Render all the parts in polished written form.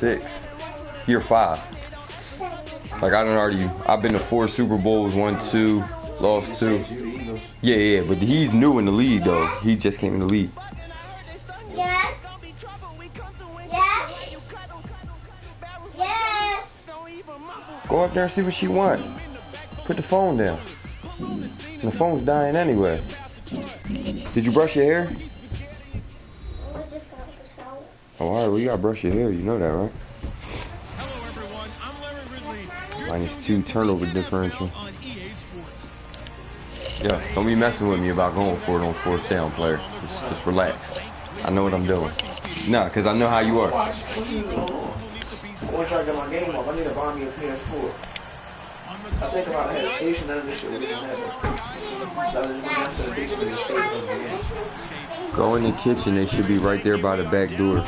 6, year 5. Like I've been to 4 Super Bowls, won 2, lost 2. Yeah, but he's new in the league though. He just came in the league. Yes. Yes. Yes. Go up there and see what she wants. Put the phone down. The phone's dying anyway. Did you brush your hair? Oh, alright, well you gotta brush your hair, you know that, right? -2 turnover differential. Yeah, don't be messing with me about going for it on 4th down, player. Just relax. I know what I'm doing. Nah, because I know how you are. Once I get my game up, I need to buy me a PS4. I think about having a station, none of this shit wouldn't happen. Go in the kitchen, they should be right there by the back door.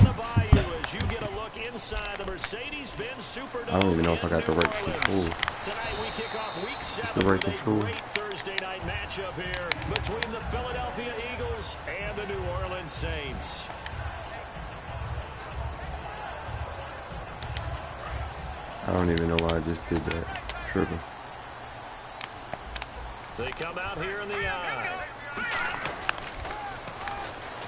I don't even know if I got the right control. It's the right control. Thursday night matchup here between the Philadelphia Eagles and the New Orleans Saints. I don't even know why I just did that. Tripping. They come out here in the eye.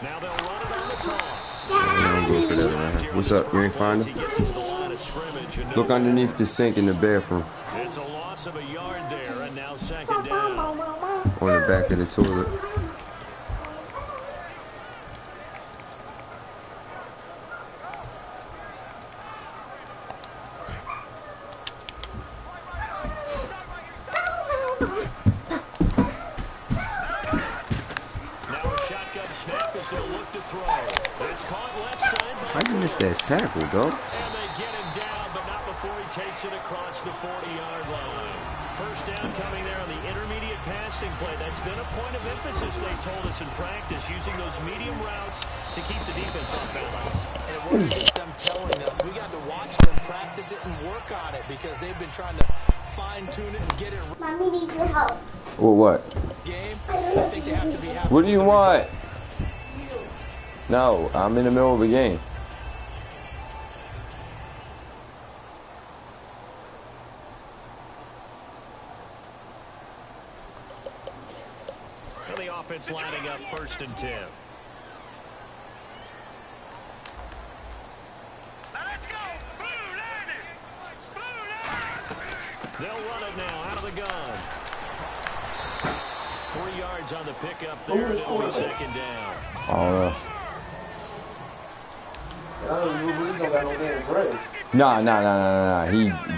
Now they'll run it on the toss. Don't go for that around here. What's up? You ain't find him? Look underneath the sink in the bathroom. It's a loss of a yard there, and now 2nd down. On the back of the toilet. How'd you miss that tackle, though? And they get him down, but not before he takes it across the 40-yard line. First down coming there on the intermediate passing play. That's been a point of emphasis, they told us in practice, using those medium routes to keep the defense off balance. And it wasn't just them telling us. We got to watch them practice it and work on it because they've been trying to fine-tune it and get it right. Mommy needs your help. Well, what? Game. I think they have to be happy. What do you want? No, I'm in the middle of a game. And the offense lining up 1st and 10. Let's go. They'll run it now out of the gun. 3 yards on the pickup there, and it'll be 2nd down. Oh, Nah. Nah.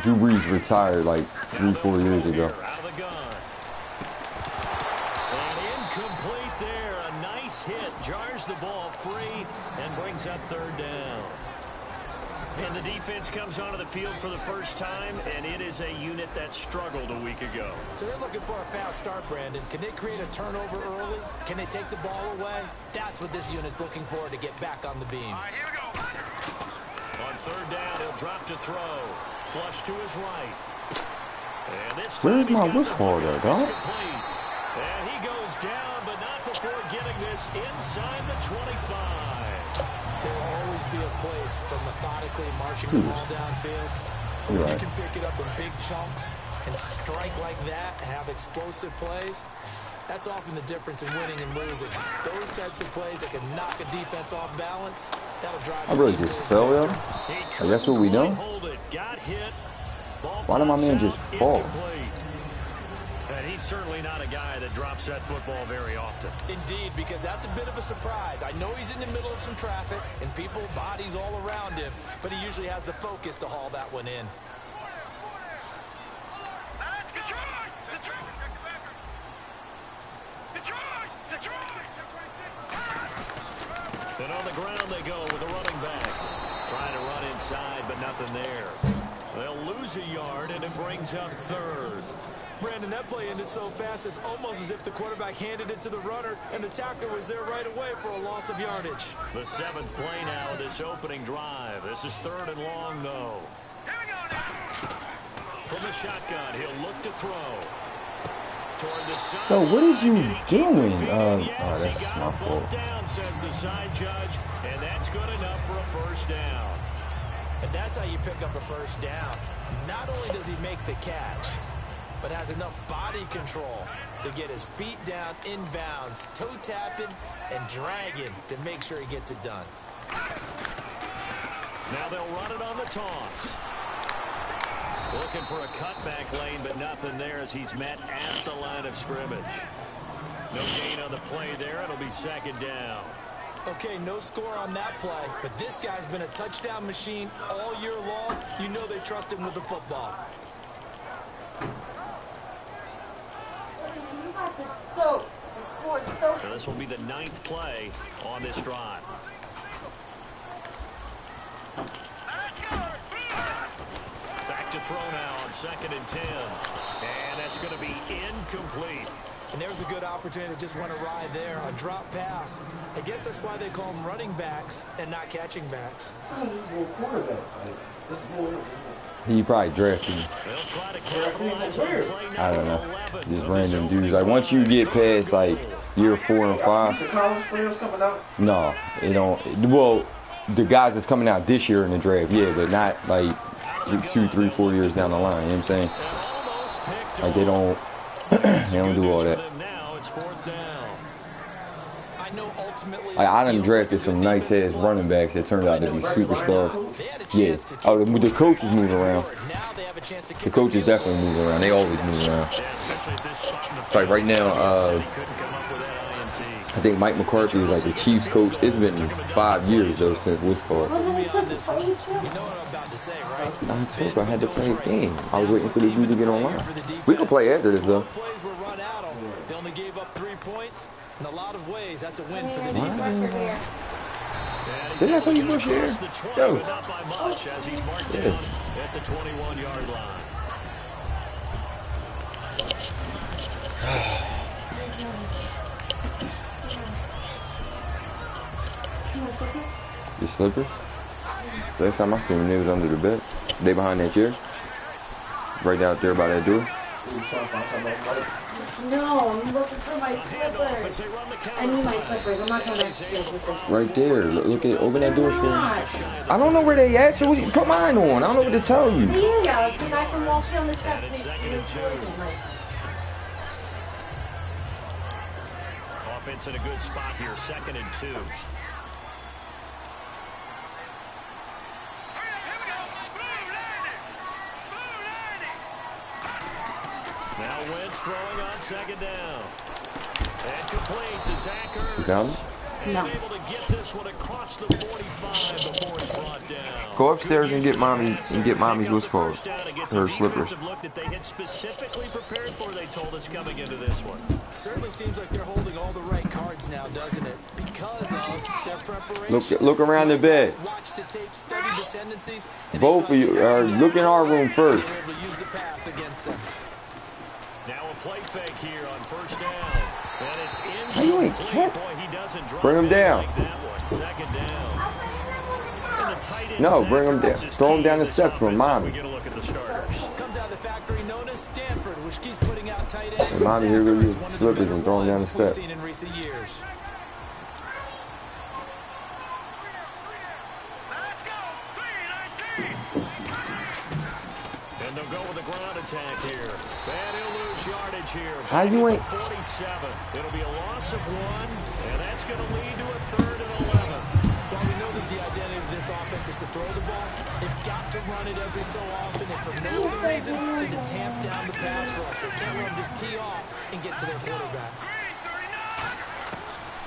Drew Brees retired like 3-4 years ago. Out of the gun. And incomplete there. A nice hit. Jars the ball free and brings up 3rd down. And the defense comes onto the field for the first time, and it is a unit that struggled a week ago. So they're looking for a fast start, Brandon. Can they create a turnover early? Can they take the ball away? That's what this unit's looking for to get back on the beam. All right, here we go. On 3rd down, he'll drop to throw. Flush to his right. And this time Where's my whistle there, dog? And he goes down, but not before getting this inside the 25. There'll always be a place for methodically marching the ball downfield. When you can pick it up in big chunks and strike like that, have explosive plays, that's often the difference in winning and losing. Those types of plays that can knock a defense off balance, that'll drive. I really just fell, yo. Like, that's what we know. Why did my man just fall? And he's certainly not a guy that drops that football very often. Indeed, because that's a bit of a surprise. I know he's in the middle of some traffic and people, bodies all around him, but he usually has the focus to haul that one in. And on the ground they go with a running back. Trying to run inside, but nothing there. They'll lose a yard, and it brings up 3rd. Brandon, that play ended so fast, it's almost as if the quarterback handed it to the runner, and the tackler was there right away for a loss of yardage. The 7th play now of this opening drive. This is 3rd and long, though. Here we go now. From the shotgun, he'll look to throw. Toward the side. Yo, what is you doing? Yes, that's he got my fault. down, says the side judge, and that's good enough for a 1st down. And that's how you pick up a first down. Not only does he make the catch, but has enough body control to get his feet down inbounds, toe tapping and dragging to make sure he gets it done. Now they'll run it on the toss. Looking for a cutback lane, but nothing there as he's met at the line of scrimmage. No gain on the play there. It'll be second down. Okay, no score on that play, but this guy's been a touchdown machine all year long. You know they trust him with the football. You got this soap. So this will be the 9th play on this drive. Back to throw now on 2nd and 10. And that's going to be incomplete. And there's a good opportunity to just want to ride there, a drop pass. I guess that's why they call them running backs and not catching backs. He probably drafted me. I don't know. Just random dudes. Like once you get past like year 4 and 5. The college players coming out? No, it don't. Well, the guys that's coming out this year in the draft, yeah, but not like 2, 3, 4 years down the line. You know what I'm saying? Like they don't. They don't do all that. I done drafted some nice ass running backs that turned out to be superstars. Yeah. Oh, the coach is moving around. The coach is definitely moving around. They always move around. Like right now, I think Mike McCarthy is like the Chiefs coach. It's been 5 years though since Wisconsin. Wasn't he supposed to play you too? I told you I had to play a game. I was waiting for the dude to get online. We can play after this though. They only gave up 3 points. In a lot of ways, that's a win for the defense. Didn't I tell you Bush here? Yo. At the 21-yard line. Your slippers? Last time I seen them, they was under the bed. They behind that chair? Right out there by that door? No, I'm looking for my slippers. I need my slippers. I'm not coming upstairs with this. Right there. Look at, open that door for me. I don't know where they at, so put mine on. I don't know what to tell you. Yeah, because I can walk down the steps. Offense in a good spot here, 2nd and 2. Now Wentz throwing on 2nd down. And complete to Zach Ertz. You got him? No. Able to get this one across the 45 before it's brought down. Go upstairs and get mommy's what's called her slippers. Look that they had specifically prepared for, they told us coming into this one. Certainly seems like they're holding all the right cards now, doesn't it? Because of their preparation. Look around the bed. Watch the tape, study the tendencies. Both of you look in our room first. Able to use the pass against them. Now a play fake here on 1st down. And it's How you ain't catch? Boy, he doesn't drop Bring him down. like that one. 2nd down. And the tight end, No, Zach bring him down. Ertz is Throw him key down to the steps this for offense. mommy. We get a look at the starters. Comes out of the factory known as Stanford, which keeps putting out tight ends. And mommy, here go your One of the slippers better and throw them down the ones we've steps. seen in recent years. And they'll go with a ground attack here. And he'll lose yardage here. How you ain't? 47. It'll be a loss of 1, and that's going to lead to a 3rd and 11. While we know that the identity of this offense is to throw the ball, they've got to run it every so often, and for no other reason than to tamp down the pass rush. They can't let them just tee off and get to their quarterback.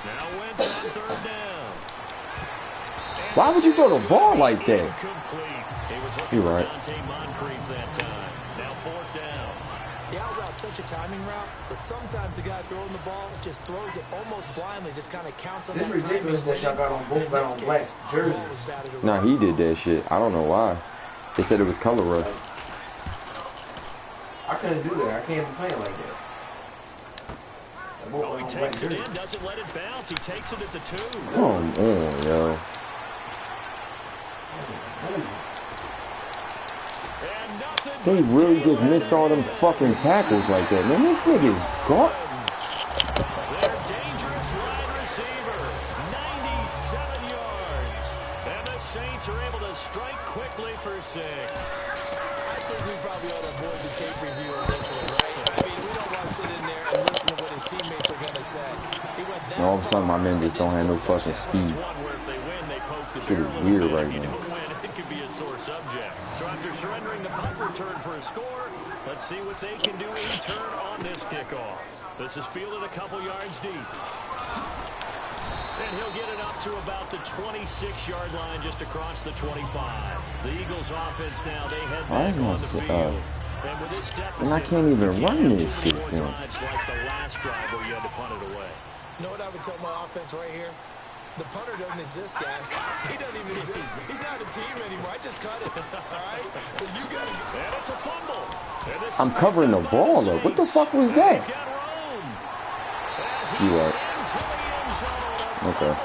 Now Wentz on 3rd down. Why would you throw the ball like that? You're right. That time. Now 4th down. The out route's such a timing route that sometimes the guy throwing the ball just throws it almost blindly, just kind of counts on It's that timing. ridiculous that y'all got on both got on black jerseys. Nah, he did that shit. I don't know why. They said it was color rush. I couldn't do that. I can't be playing like that. Oh, he takes it in, doesn't let it bounce. He takes it at the 2. Come on, yo. They really just missed all them fucking tackles like that. Man, this nigga's gone. Their dangerous wide receiver, 97 yards. And the Saints are able to strike quickly for 6. I think we probably ought to avoid the tape review of this one, right? I mean, we don't want to sit in there and listen to what his teammates are going to say. He went that and all of a sudden, my men just don't have no fucking speed. Shit is weird right now. It could be a sore subject. So after surrendering the punt return for a score, let's see what they can do in return on this kickoff. This is fielded a couple yards deep. And he'll get it up to about the 26-yard line, just across the 25. The Eagles offense now, they head back on the field. And with this deficit, and I can't even run this shit then. Like the last drive where you had to punt it away. You know what I would tell my offense right here? The punter doesn't exist, guys. He doesn't even exist. He's not a team anymore. I just cut it. All right? So you got to... And it's a fumble. I'm covering the ball, though. What the fuck was that? You are. Okay. The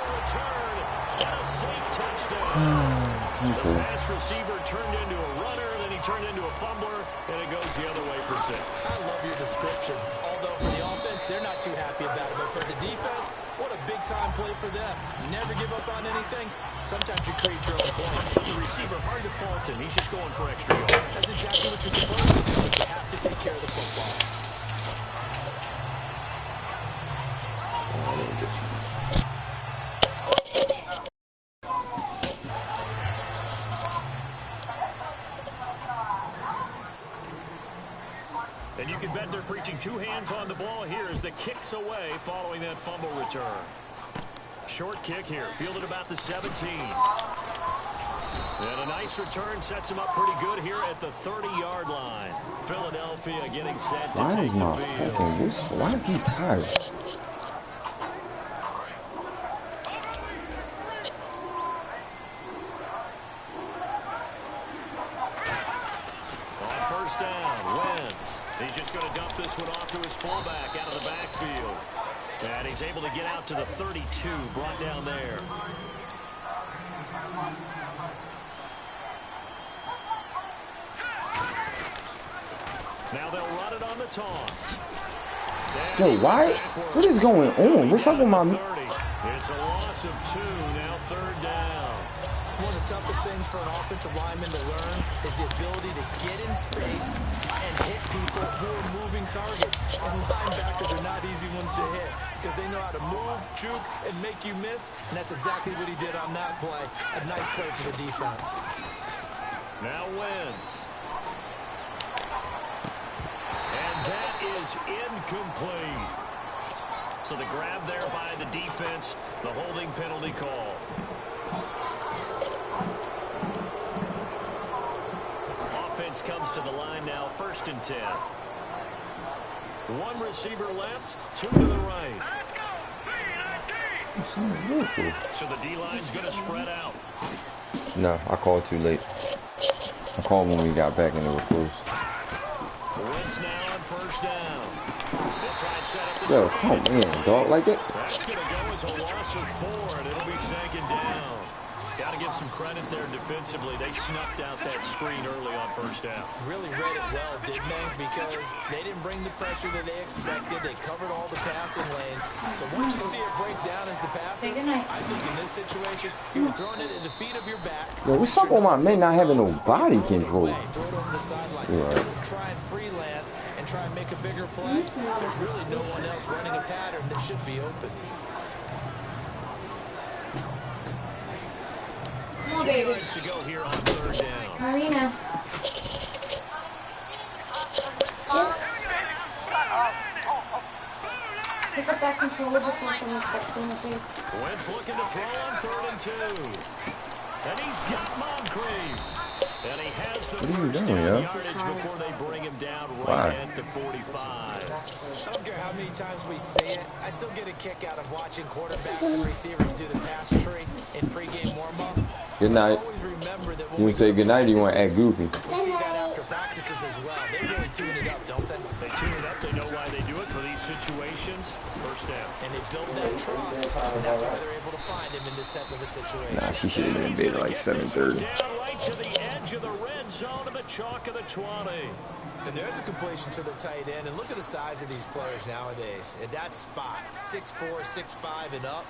pass receiver turned into a runner, then he turned into a fumbler, and it goes the other way for 6. I love your description. Although for the offense, they're not too happy about it. But for the defense, what a big-time play for them. Never give up on anything. Sometimes you create your own points. The receiver, hard to fault him. He's just going for extra yards. That's exactly what you're supposed to do, but you have to take care of the football. And you can bet they're preaching 2 hands on the ball here as the kick's away following that fumble return. Short kick here, fielded about the 17. And a nice return sets him up pretty good here at the 30-yard line. Philadelphia getting set to take the field. Why is he tired? On first down, Wentz. He's just going to dump this one off to his fullback out of the backfield. And he's able to get out to the 32, brought down there. Now they'll run it on the toss. Yo, why? What is going on? What's up with my... It's a loss of 2, now 3rd down. One of the toughest things for an offensive lineman to learn is the ability to get in space and hit people who are moving targets. And linebackers are not easy ones to hit because they know how to move, juke, and make you miss. And that's exactly what he did on that play. A nice play for the defense. Now Wentz. And that is incomplete. So the grab there by the defense, the holding penalty call. Offense comes to the line now, 1st and 10. 1 receiver left, 2 to the right. So the D-line's going to spread out. No, I called too late. I called when we got back and it was close. Wentz now on 1st down. They'll try and set up the Yo, come on, dog, like that. That's going to go as a loss of 4, and it'll be 2nd down. Got to give some credit there defensively. They snuffed out that screen early on 1st down. Really read it well, didn't they? Because they didn't bring the pressure that they expected. They covered all the passing lanes. So once you see it break down as the passer, I think in this situation, you were throwing it at the feet of your back. Yo, what's up with my men not having no body control? Throw it over the sideline. Yeah. Try and freelance and try and make a bigger play. There's really no one else running a pattern that should be open. Come on, baby. To go here on 3rd down. Marina. Pick up that controller before someone steps in the face. Wentz looking to throw on 3rd and 2. And he's got Moncrief. And he has the first down yardage before they bring him down right at the 45. I don't care how many times we say it, I still get a kick out of watching quarterbacks and receivers do the pass tree in pregame warm-up. Good night. You want to say good night or you want to act goofy? We see that after practices as well. They really tune it up, don't they? They tune it up. They know why they do it for these situations. 1st down. And they build that trust, and that's why they're able to find him in this type of a situation. Nah, she should have been in bed at like 7:30. Down right to the edge of the red zone of the chalk of the 20. And there's a completion to the tight end. And look at the size of these players nowadays. At that spot, 6'4", 6'5", and up.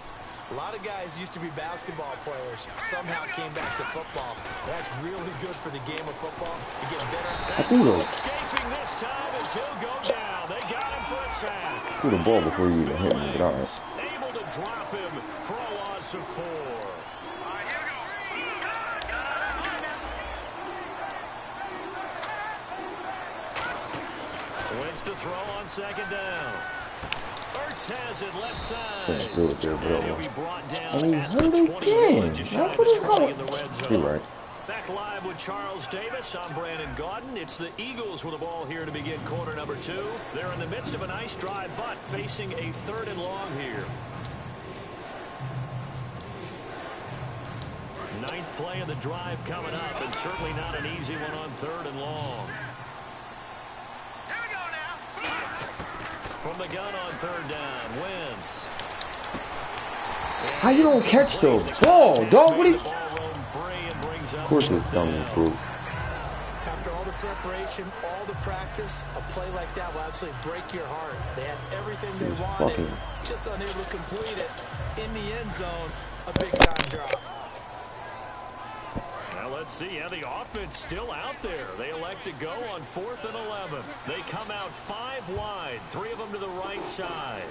A lot of guys used to be basketball players, somehow came back to football. That's really good for the game of football. You get better. I threw those. Escaping this time as he'll go down. They got him for a sack. Threw the ball before you even hit me, but all right. Able to drop him for a loss of 4. Wins to throw on second down. Has it left side. Can't do it there, bro. He'll be brought down And he at hurt the 21, again. just shy of What is 20 going in the red zone. You're right. Back live with Charles Davis. I'm Brandon Gaudin. It's the Eagles with the ball here to begin quarter number 2. They're in the midst of a nice drive, but facing a 3rd and long here. 9th play of the drive coming up, and certainly not an easy one on 3rd and long. From the gun on 3rd down, Wentz. How you don't catch the ball, dog? What are you? Of course it's dumb and proof. After all the preparation, all the practice, a play like that will absolutely break your heart. They had everything they wanted, just unable to complete it. In the end zone, a big-time drop. Now let's see how the offense still out there. They elect to go on 4th and 11. They come out 5 wide, 3 of them to the right side.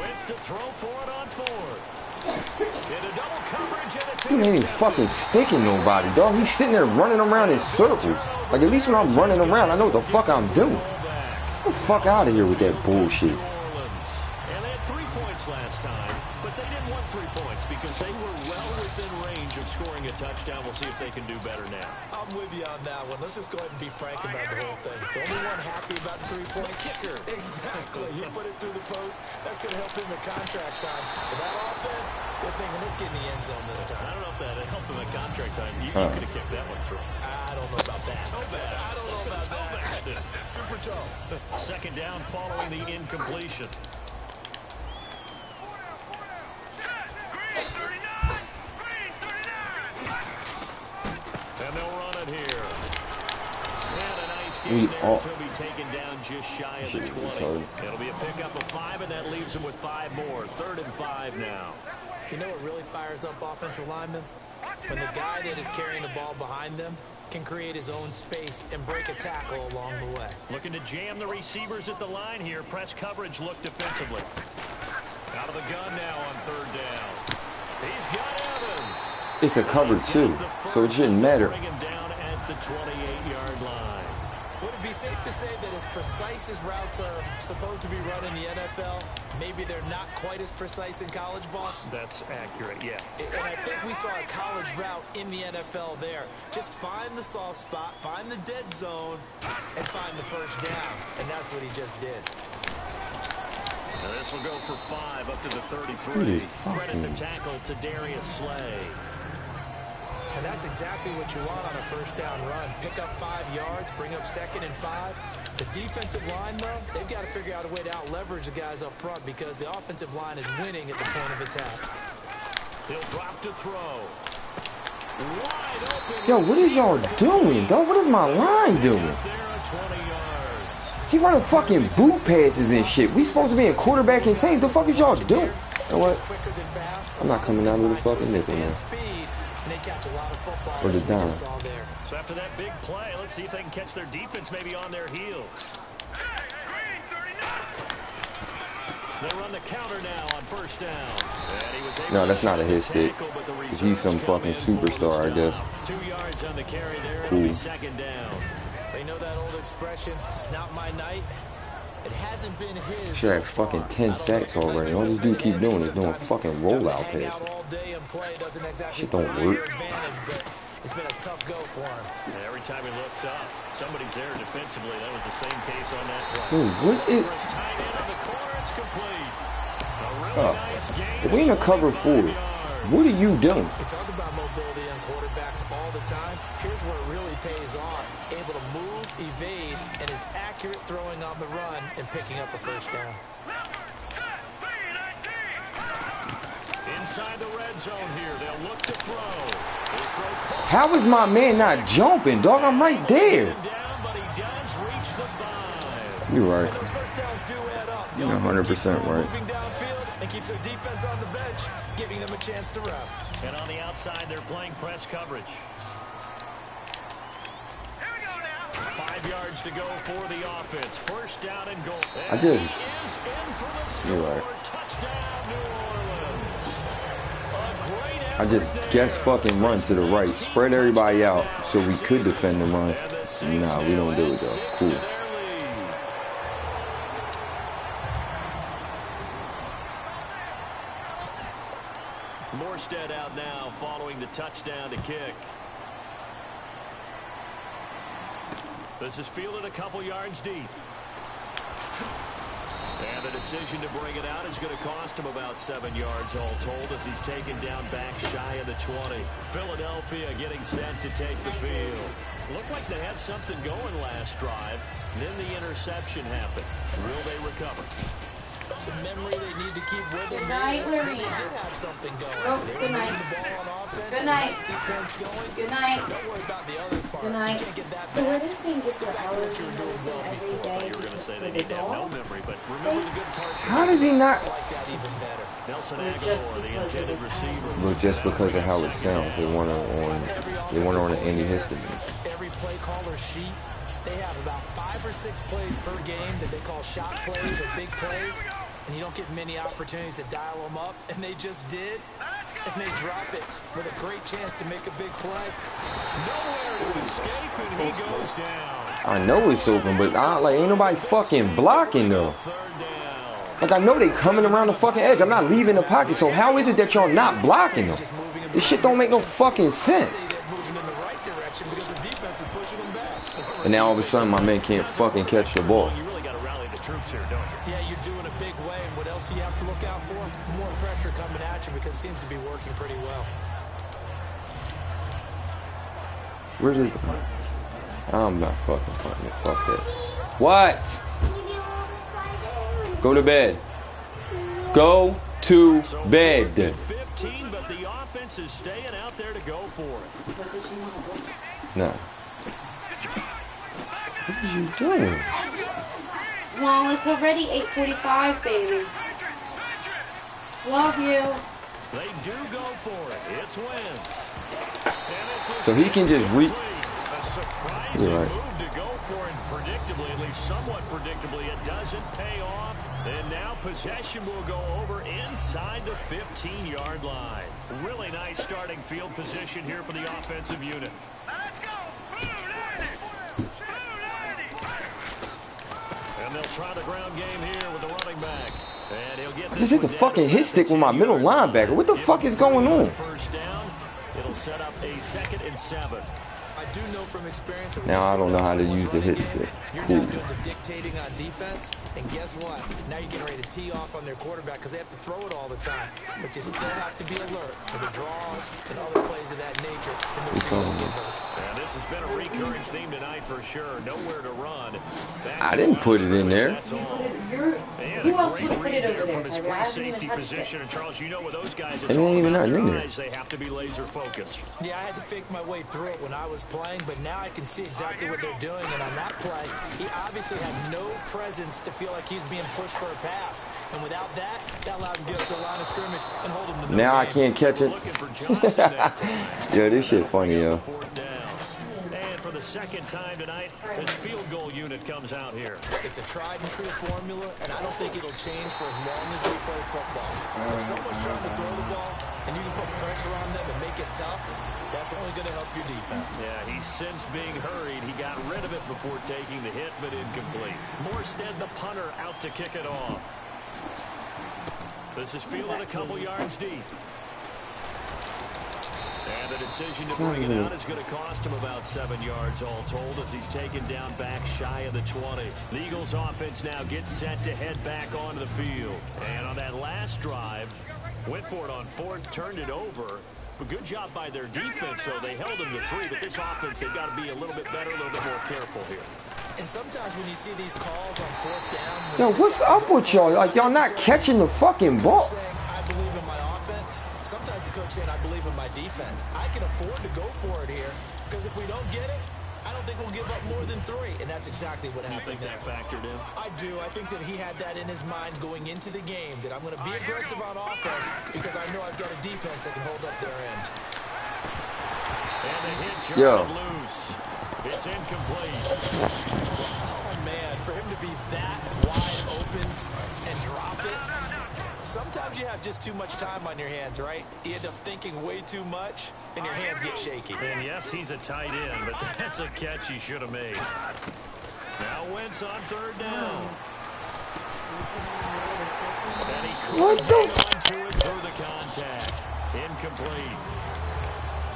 Wentz to throw for it on 4th. In a double coverage, and it's He ain't even fucking sticking nobody, dog. He's sitting there running around in circles. Like, at least when I'm running around, I know what the fuck I'm doing. Get the fuck out of here with that bullshit. And they had 3 points last time, but they didn't want 3 points because they were well within range of scoring a touchdown. We'll see if they can do better now. I'm with you on that one. Let's just go ahead and be frank about the whole thing. The only one happy about the 3-point kicker. Exactly. You put it through the post. That's going to help him in contract time. But that offense, they're thinking, let's get in the end zone this time. I don't know if that helped him in contract time. You could have kicked that one through. I don't know about that. Toe bad. I don't know about that. Super toe. 2nd down following the incompletion. And they'll run it here. And a nice game there. He'll be taken down just shy of the 20. It'll be a pickup of 5, and that leaves him with 5 more. 3rd and 5 now. You know what really fires up offensive linemen? When the guy that is carrying the ball behind them can create his own space and break a tackle along the way. Looking to jam the receivers at the line here. Press coverage look defensively. Out of the gun now on 3rd down. He's got Evans. It's a cover too, so it shouldn't matter. Bring him down at the 28-yard line. Would it be safe to say that as precise as routes are supposed to be run in the NFL, maybe they're not quite as precise in college ball? That's accurate, yeah. And I think we saw a college route in the NFL there. Just find the soft spot, find the dead zone, and find the first down. And that's what he just did. Now this will go for 5 up to the 33. Credit the tackle to Darius Slay. And that's exactly what you want on a first down run. Pick up 5 yards, bring up 2nd and 5. The defensive line, though, they've got to figure out a way to out-leverage the guys up front because the offensive line is winning at the point of attack. He'll drop to throw. Wide open. Yo, what is y'all doing, dog? What is my line doing? He running fucking boot passes and shit. We supposed to be in quarterback and team. The fuck is y'all doing? You know what? I'm not coming down with the fucking nickel now. Or the down. So after that big play, let's see if they can catch their defense maybe on their heels. They run the counter now on 1st down. No, that's not a hit stick. He's some fucking superstar, I guess. 2 yards on the carry there. Cool. It'll be 2nd down. They know that old expression, it's not my night. It hasn't been his. Should have fucking 10 sacks already. All this dude keep doing is doing fucking rollout passes. Shit don't work. It's been a tough go for him. And every time he looks up, somebody's there defensively. That was the same case on that play. Dude, what is... First tight end on the corner, it's complete. A really nice game. If we in a cover 4, what are you doing? We talk about mobility on quarterbacks all the time. Here's where it really pays off. Able to move, evade, and is accurate throwing on the run and picking up a first down. inside the red zone here. They'll look to throw. How is my man not jumping, dog? I'm right there. You're right. You're 100% right. And keeps their defense on the bench, giving them a chance to rest. And on the outside, they're playing press coverage. 5 yards to go for the offense. First down and goal. I just. You're right. I just guess fucking run to the right. Spread everybody out so we could defend the run. Nah, we don't do it though. Cool. Morstead out now following the touchdown to kick. This is fielded a couple yards deep. And the decision to bring it out is going to cost him about 7 yards all told as he's taken down back shy of the 20. Philadelphia getting set to take the field. Looked like they had something going last drive. Then the interception happened. Will they recover? The memory they need to keep with them. Good night, Larry. They did have something going. Oh, good night. Good night. Good night. Don't worry about the other part. Good night. You can't get that So back. where does he get the back to hours what you were and doing well everything every before. day? You were going to say they need to have no memory, but remember the good part. How does he not? I like that even better. Nelson Aguilar, the intended receiver. Look, just because of how it sounds, they want on an Andy History. Every play caller sheet, they have about 5 or 6 plays per game that they call shot plays or big plays, and you don't get many opportunities to dial them up, and they just did, and they drop it with a great chance to make a big play. Nowhere to escape, and he goes down. I know it's open, but ain't nobody fucking blocking though. Like, I know they coming around the fucking edge. I'm not leaving the pocket, so how is it that y'all not blocking them? This shit don't make no fucking sense. And now all of a sudden my man can't fucking catch the ball. You really got to rally the troops here, don't you? Yeah, you're doing a big way, and what else do you have to look out for? More pressure coming at you because it seems to be working pretty well. Where's his... I'm not fucking fighting it. Fuck that. What? Go to bed. Go to bed. 15, but the offense is staying out there to go for it. No. What are you doing? Well, it's already 8:45, baby. Love you. They do go for it. It's Wentz. So he can just A surprising right. move to go for it predictably, at least somewhat predictably. It doesn't pay off. And now possession will go over inside the 15-yard line. Really nice starting field position here for the offensive unit. Let's go. And they'll try the ground game here with the running back. And he'll get I just hit the fucking hit stick with my middle linebacker. What the fuck is going on? First down. It'll set up a 2nd and 7. I do know from experience that Now I don't know how to use the hit stick. you're Cool. not doing the dictating on defense, and guess what? Now you're getting ready to tee off on their quarterback because they have to throw it all the time. But you still have to be alert for the draws and other plays of that nature. And this has been a recurring theme tonight for sure. Nowhere to run. I didn't put it in there. Who else would have put it over From there? his free safety position, and Charles, you know with those guys, it's It ain't all even about nothing in their there. eyes. They have to be laser focused. Yeah, I had to fake my way through it when I was playing, but now I can see exactly what they're doing. And on that play, he obviously had no presence to feel like he's being pushed for a pass. And without that, that allowed him to get up to the line of scrimmage and hold him to no Now I gain. can't catch it. Looking for Johnson that time. Yo, this shit funny, yo. 4th down. And for the 2nd time tonight, this field goal unit comes out here. It's a tried and true formula, and I don't think it'll change for as long as we play football. If someone's trying to throw the ball and you can put pressure on them and make it tough, that's only going to help your defense. Yeah, he's since being hurried. He got rid of it before taking the hit, but incomplete. Morstead, the punter, out to kick it off. This is fielded a couple yards deep. And the decision to bring it out is going to cost him about 7 yards all told as he's taken down back shy of the 20. The Eagles offense now gets set to head back onto the field. And on that last drive, went for it on 4th, turned it over. But good job by their defense, so they held them to 3. But this offense, they've got to be a little bit better, a little bit more careful here. And sometimes when you see these calls on 4th down... Yo, what's up with y'all? Like, y'all not catching the fucking ball. I believe in my offense. Sometimes the coach saying, I believe in my defense. I can afford to go for it here because if we don't get it, I don't think we'll give up more than 3, and that's exactly what happened. You think that factored in? I do. I think that he had that in his mind going into the game, that I'm going to be aggressive on offense because I know I've got a defense that can hold up their end. And the hit jarred loose. It's incomplete. Oh, man, for him to be that wide open and drop it. Sometimes you have just too much time on your hands, right? You end up thinking way too much, and your hands get shaky. And yes, he's a tight end, but that's a catch he should have made. Now Wentz on 3rd down. And he couldn't hang on to it through the contact. Incomplete.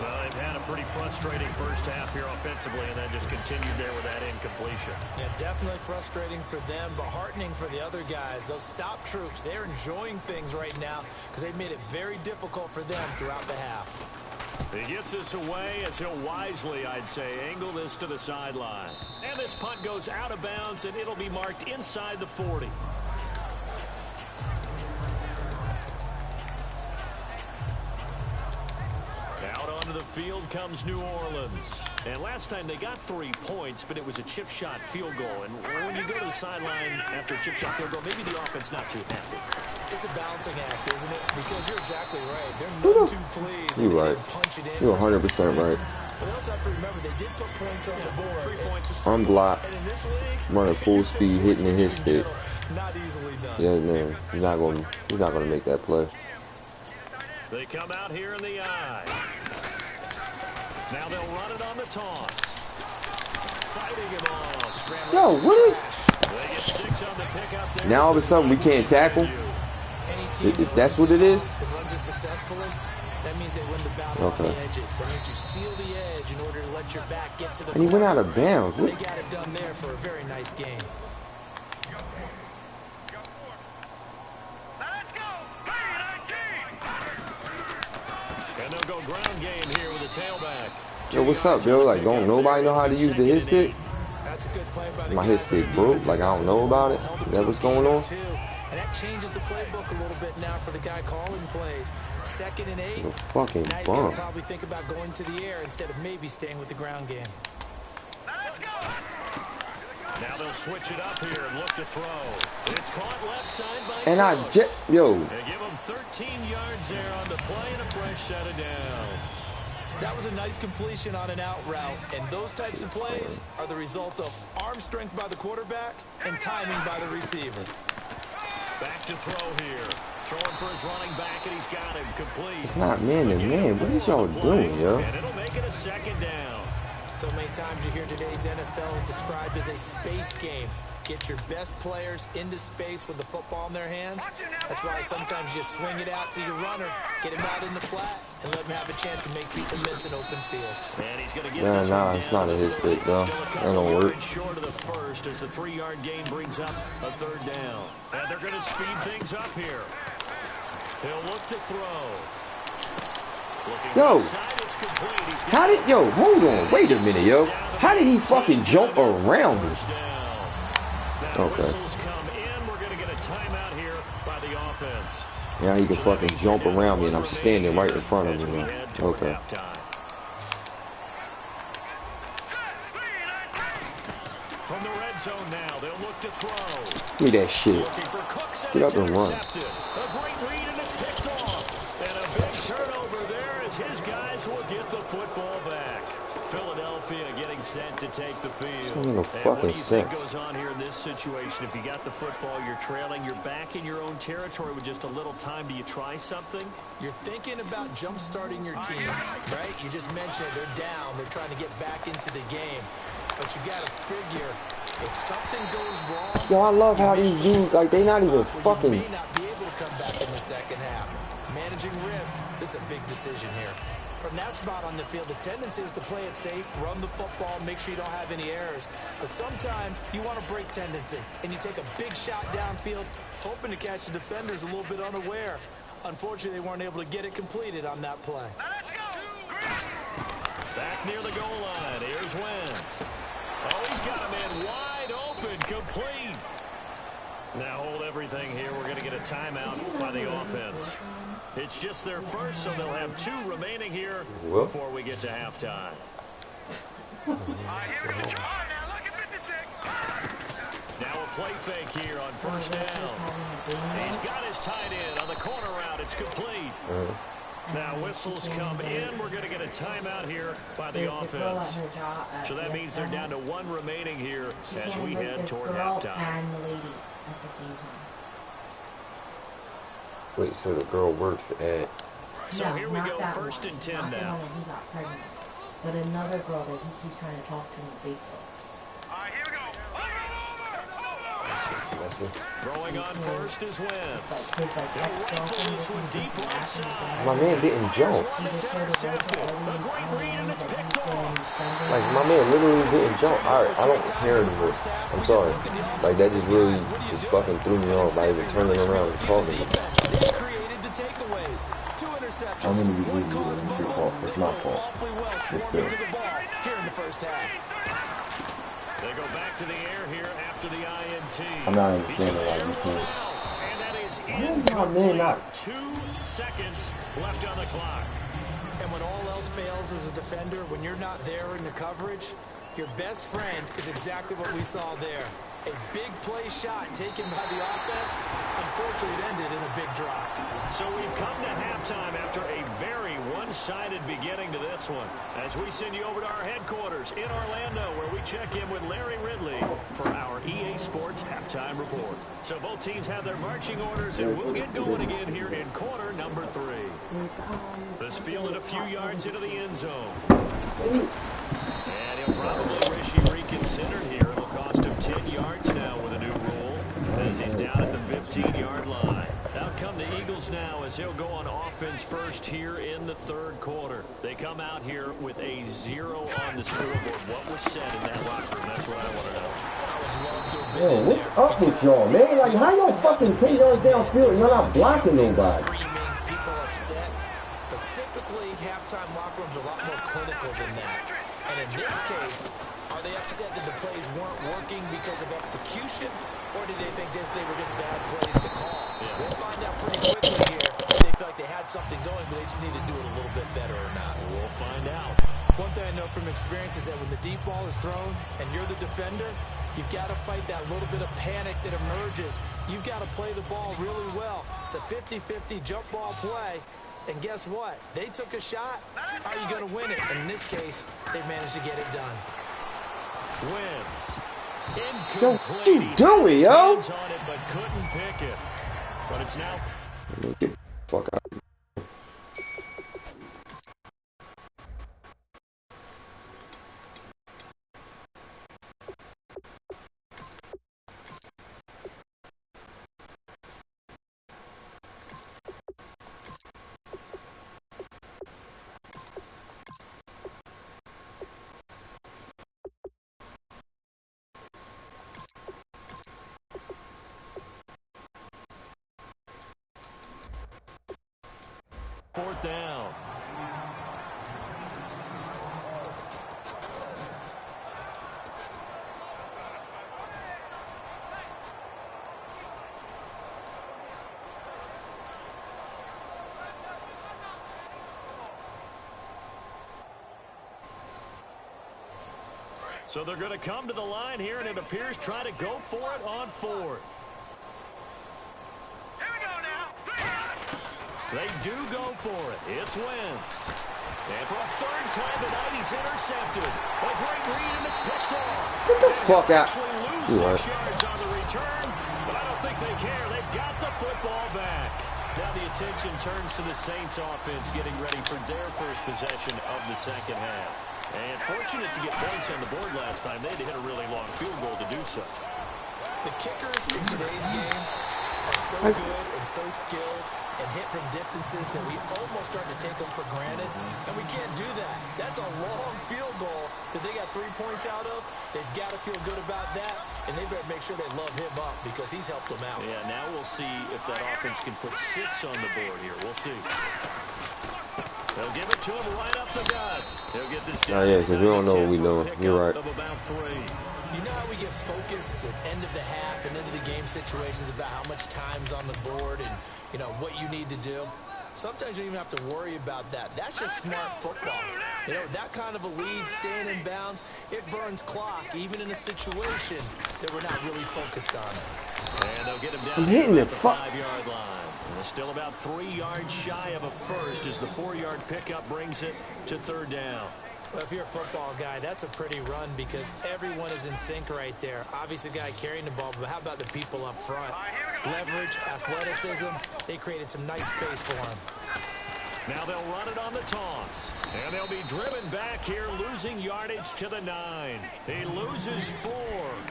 Well, they've had a pretty frustrating first half here offensively, and then just continued there with that incompletion. Yeah, definitely frustrating for them, but heartening for the other guys. Those stop troops, they're enjoying things right now because they've made it very difficult for them throughout the half. He gets this away as he'll wisely, I'd say, angle this to the sideline. And this punt goes out of bounds, and it'll be marked inside the 40. The field comes New Orleans. And last time they got 3 points, but it was a chip shot field goal. And when you go to the sideline after a chip shot field goal, maybe the offense not too happy. It's a balancing act, isn't it? Because you're exactly right. They're none too pleased. You're right. You're 100% right. But they also have to remember they did put points on the board. 3 points. Unblocked. Running full speed, hitting the hit stick. Not easily done. Yeah, man. He's not gonna make that play. They come out here in the eye. Now they'll run it on the toss. Fighting him off. Yo, what is? They get 6 on the pickup there. Now all of a sudden we can't tackle? If that's what it is? Runs it successfully. That means they win the battle on the edges. That means you seal the edge in order to let your back get to the. And he went out of bounds. They got it done there for a very nice game. And they'll go ground game here with a tailback. Yo, what's up, yo? Like, don't nobody know how to use the hit stick? That's a good play by the My hit stick broke. Like, I don't know about it. Is that what's going on? And that changes the playbook a little bit now for the guy calling plays. 2nd and 8. A fucking now he's bum. gonna probably think about going to the air instead of maybe staying with the ground game. Let's go. Now they'll switch it up here and look to throw. It's caught left side by And Cooks. yo. They give him 13 yards there on the play and a fresh set of downs. That was a nice completion on an out route, and those types of plays are the result of arm strength by the quarterback and timing by the receiver. Back to throw here. Throwing for his running back, and he's got him complete. It's not man to man. What is y'all doing, yo? And it'll make it a 2nd down. So many times you hear today's NFL described as a space game. Get your best players into space with the football in their hands. That's why sometimes you swing it out to your runner, get him out in the flat, and let him have a chance to make people miss an open field. And he's going to get Nah, it's not a hit stick, though. That don't work. Short of the first as the 3-yard gain brings up a 3rd down. And they're going to speed things up here. He'll look to throw. Yo, how did, hold on, wait a minute, yo. How did he fucking jump around me? Okay. We're going to get a timeout here by the offense. Now he can fucking jump around me and I'm standing right in front of him. Okay. From the red zone now, they'll look to throw. Give me that shit. Get up and run. A great read and it's picked off. And a big turnover there as his guys will get the football back. Philadelphia getting set to take the field. No fucking sense. What goes on here in this situation? If you got the football, you're trailing, you're back in your own territory with just a little time. Do you try something? You're thinking about jump-starting your team, right? You just mentioned they're down. They're trying to get back into the game. But you got to figure, if something goes wrong... Yo, I love how these dudes, like, they not even fucking... You may not be able to come back in the 2nd half. Managing risk, this is a big decision here. From that spot on the field, the tendency is to play it safe, run the football, make sure you don't have any errors. But sometimes you want to break tendency, and you take a big shot downfield, hoping to catch the defenders a little bit unaware. Unfortunately, they weren't able to get it completed on that play. Let's go. Back near the goal line, here's Wentz. Oh, he's got a man wide open, complete. Now hold everything here. We're going to get a timeout by the offense. It's just their first, so they'll have 2 remaining here before we get to halftime. Now a play fake here on first down. He's got his tight end on the corner route. It's complete. Now whistles come in. We're going to get a timeout here by the offense. So that means they're down to 1 remaining here as we head toward halftime. Wait, so the girl works at... So here we go, 1st and 10 now. He got pregnant, but another girl that he keeps trying to talk to on Facebook. Here we go. Throwing on first is Wentz. My man didn't jump. Like, my man literally didn't jump. Alright, I don't care anymore. I'm sorry. Like, that just really just fucking threw me off by even turning around and talking to me. I'm going to be with you. It's your fault. It's my fault. It's They go back to the air here after the INT. I'm not understanding why you can't. And that is incomplete. 2 seconds left on the clock. And when all else fails as a defender, when you're not there in the coverage, your best friend is exactly what we saw there. A big play shot taken by the offense. Unfortunately, it ended in a big drop. So we've come to halftime after a very one-sided beginning to this one. As we send you over to our headquarters in Orlando, where we check in with Larry Ridley for our EA Sports Halftime Report. So both teams have their marching orders, and we'll get going again here in quarter number 3. This fielded a few yards into the end zone. And he'll probably wish he reconsidered here. It'll cost him 10 yards now with a new rule, as he's down at the 15-yard line. Out come the Eagles now as he'll go on offense first here in the 3rd quarter. They come out here with a 0 on the scoreboard. What was said in that locker room? That's what I want to know. Yo, what's up with y'all, man? Like, how y'all fucking take y'all downfield and y'all not blocking nobody? People upset, but typically halftime locker rooms are a lot more clinical than that. And in this case, are they upset that the plays weren't working because of execution, or did they think they were just bad plays to call? We'll find out pretty quickly here if they feel like they had something going, but they just need to do it a little bit better or not. We'll find out. One thing I know from experience is that when the deep ball is thrown and you're the defender, you've got to fight that little bit of panic that emerges. You've got to play the ball really well. It's a 50-50 jump ball play. And guess what? They took a shot. How are you going to win it? And in this case, they managed to get it done. Wentz. Yo, what you doing, yo? On it, but couldn't pick it. But it's now. Get the fuck out. Fourth down. So they're going to come to the line here, and it appears try to go for it on 4th. They do go for it. It's Wentz. And for a 3rd time tonight, he's intercepted. A great read, and it's picked off. Get the fuck out. Lose 6 yards on the return, but I don't think they care. They've got the football back. Now the attention turns to the Saints offense getting ready for their first possession of the 2nd half. And fortunate to get points on the board last time. They had to hit a really long field goal to do so. The kickers in today's game are so good and so skilled and hit from distances that we almost start to take them for granted, and we can't do that. That's a long field goal that they got 3 points out of. They've got to feel good about that, and they better make sure they love him up because he's helped them out. Yeah, now we'll see if that offense can put 6 on the board here. We'll see. They'll give it to him right up the gut. He'll get this down. Oh, yeah, because we don't know what we're doing. You're right. You know how we get focused at end of the half and into the game situations about how much time's on the board and, you know, what you need to do? sometimes you don't even have to worry about that. That's just smart football. You know, that kind of a lead, staying in bounds, it burns clock, even in a situation that we're not really focused on it. And they'll get him down I'm hitting at the the 5-yard line. And they're still about 3 yards shy of a first as the 4-yard pickup brings it to 3rd down. Well, if you're a football guy, that's a pretty run because everyone is in sync right there. Obviously, the guy carrying the ball, but how about the people up front? Leverage, athleticism, they created some nice space for him. Now they'll run it on the toss. And they'll be driven back here, losing yardage to the 9. He loses 4,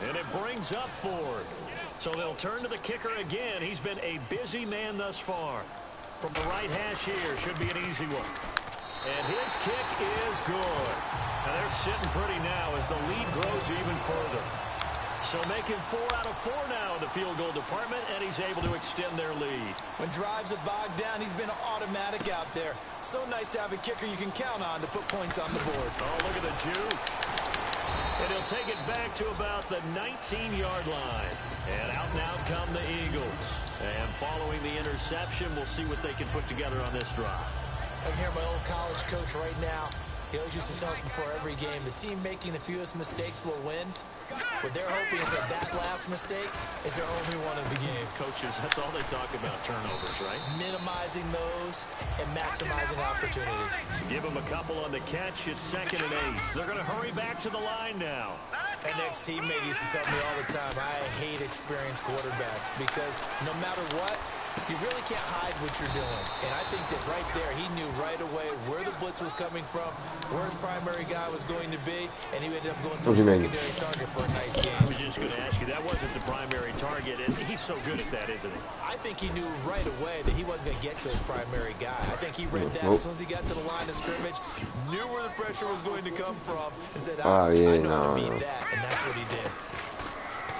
and it brings up 4th. So they'll turn to the kicker again. He's been a busy man thus far. From the right hash here, should be an easy one. And his kick is good. And they're sitting pretty now as the lead grows even further. So making 4 out of 4 now in the field goal department, and he's able to extend their lead. When drives have bogged down, he's been automatic out there. So nice to have a kicker you can count on to put points on the board. Oh, look at the juke. And he'll take it back to about the 19-yard line. And out come the Eagles. And following the interception, we'll see what they can put together on this drive. I hear my old college coach right now. He always used to tell us before every game, the team making the fewest mistakes will win. What they're hoping is that last mistake is their only one of the game. Coaches, that's all they talk about, turnovers, right? Minimizing those and maximizing opportunities. Give them a couple on the catch. It's 2nd and 8. They're going to hurry back to the line now. An ex-teammate used to tell me all the time, I hate experienced quarterbacks because no matter what, you really can't hide what you're doing. And I think that right there, he knew right away where the blitz was coming from, where his primary guy was going to be, and he ended up going to a secondary target for a nice game. I was just going to ask you, that wasn't the primary target, and he's so good at that, isn't he? I think he knew right away that he wasn't going to get to his primary guy. I think he read that as soon as he got to the line of scrimmage, knew where the pressure was going to come from, and said, I know how to beat that, and that's what he did.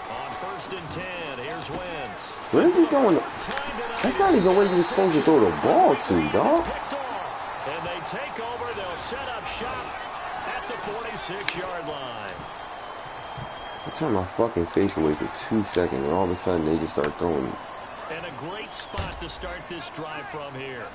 On 1st and 10, here's Wentz. What is he doing? That's not even where you're supposed to throw the ball to, dog. And they take over. They'll set up shop at the 46-yard line. I turn my fucking face away for 2 seconds, and all of a sudden they just start throwing. And a great spot to start this drive from here.